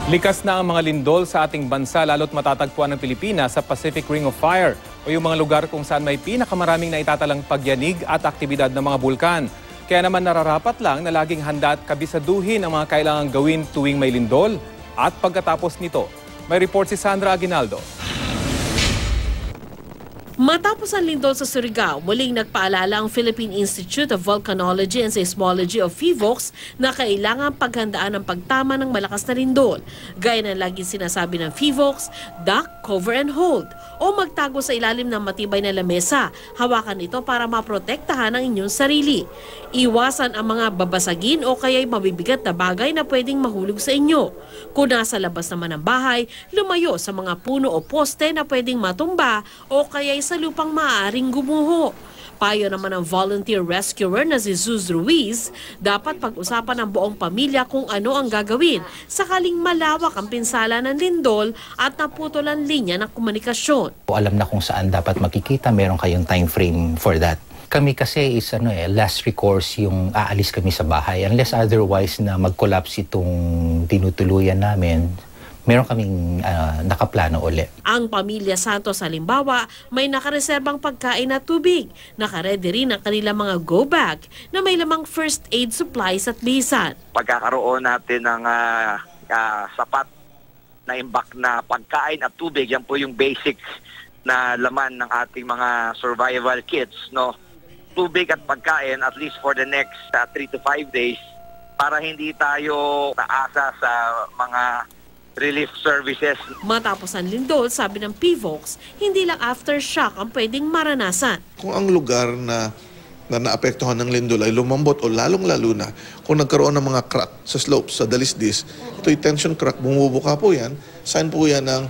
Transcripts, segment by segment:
Likas na ang mga lindol sa ating bansa lalo't matatagpuan ng Pilipinas sa Pacific Ring of Fire o yung mga lugar kung saan may pinakamaraming naitatalang pagyanig at aktibidad ng mga bulkan. Kaya naman nararapat lang na laging handa at kabisaduhin ang mga kailangang gawin tuwing may lindol at pagkatapos nito. May report si Sandra Aguinaldo. Matapos ang lindol sa Surigao, muling nagpaalala ang Philippine Institute of Volcanology and Seismology of PHIVOLCS na kailangan paghandaan ang pagtama ng malakas na lindol. Gaya ng laging sinasabi ng PHIVOLCS, duck, cover and hold o magtago sa ilalim ng matibay na lamesa. Hawakan ito para maprotektahan ang inyong sarili. Iwasan ang mga babasagin o kaya'y mabibigat na bagay na pwedeng mahulog sa inyo. Kung nasa labas naman ng bahay, lumayo sa mga puno o poste na pwedeng matumba o kaya'y sa lupang maaaring gumuho. Payo naman ng volunteer rescuer na si Zuz Ruiz, dapat pag-usapan ng buong pamilya kung ano ang gagawin sakaling malawak ang pinsala ng lindol at naputulan linya ng komunikasyon. Alam na kung saan dapat makikita, meron kayong time frame for that. Kami kasi is last recourse yung aalis kami sa bahay. Unless otherwise na mag-collapse itong tinutuluyan namin, meron kaming nakaplano ulit. Ang pamilya Santos halimbawa, may nakareserbang pagkain at tubig. Nakaredy rin ang kanilang mga go bag na may lamang first aid supplies at bisan. Pagkakaroon natin ng sapat na imbak na pagkain at tubig, yan po yung basics na laman ng ating mga survival kits, no? Tubig at pagkain at least for the next 3 to 5 days para hindi tayo taasa sa mga relief services. Matapos ang lindol, sabi ng PHIVOLCS, hindi lang aftershock ang pwedeng maranasan. Kung ang lugar na naapektuhan ng lindol ay lumambot o lalong-lalo na kung nagkaroon ng mga crack sa slopes, sa dalisdis, ito'y tension crack, bumubuka po yan, sign po yan ng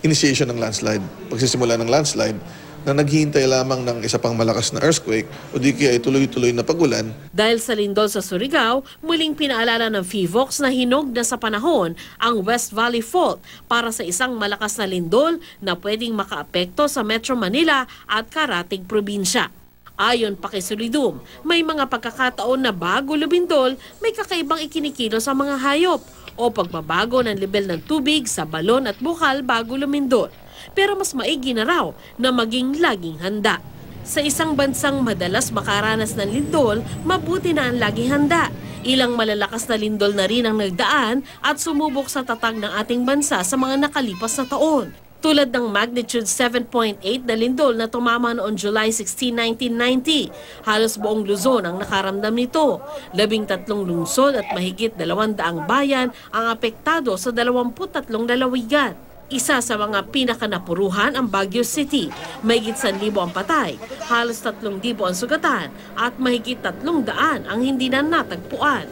initiation ng landslide. Pagsisimula ng landslide, na naghihintay lamang ng isa pang malakas na earthquake o di kaya tuloy-tuloy na pagulan. Dahil sa lindol sa Surigao, muling pinaalala ng PHIVOLCS na hinog na sa panahon ang West Valley Fault para sa isang malakas na lindol na pwedeng makaapekto sa Metro Manila at karatig probinsya. Ayon pa kay Solidum, may mga pagkakataon na bago lumindol, may kakaibang ikinikilos sa mga hayop o pagbabago ng level ng tubig sa balon at bukal bago lumindol. Pero mas maigi na raw na maging laging handa. Sa isang bansang madalas makaranas ng lindol, mabuti na ang laging handa. Ilang malalakas na lindol na rin ang nagdaan at sumubok sa tatag ng ating bansa sa mga nakalipas na taon. Tulad ng magnitude 7.8 na lindol na tumama noong July 16, 1990. Halos buong Luzon ang nakaramdam nito. 13 lungsod at mahigit 200 bayan ang apektado sa 23 lalawigan. Isa sa mga pinakanapuruhan ang Baguio City. Mahigit 1,000 ang patay, halos 3,000 ang sugatan at mahigit 300 ang hindi na natagpuan.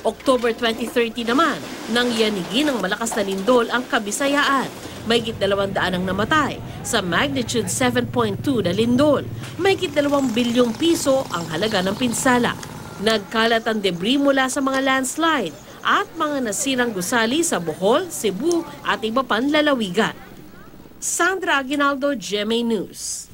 October 2030 naman, nang yanigin ng malakas na lindol ang Kabisayaan. Mahigit 200 ang namatay sa magnitude 7.2 na lindol. Mahigit 2 bilyong piso ang halaga ng pinsala. Nagkalat ang debris mula sa mga landslide at mga nasirang gusali sa Bohol, Cebu at iba pang lalawigan. Sandra Aguinaldo, GMA News.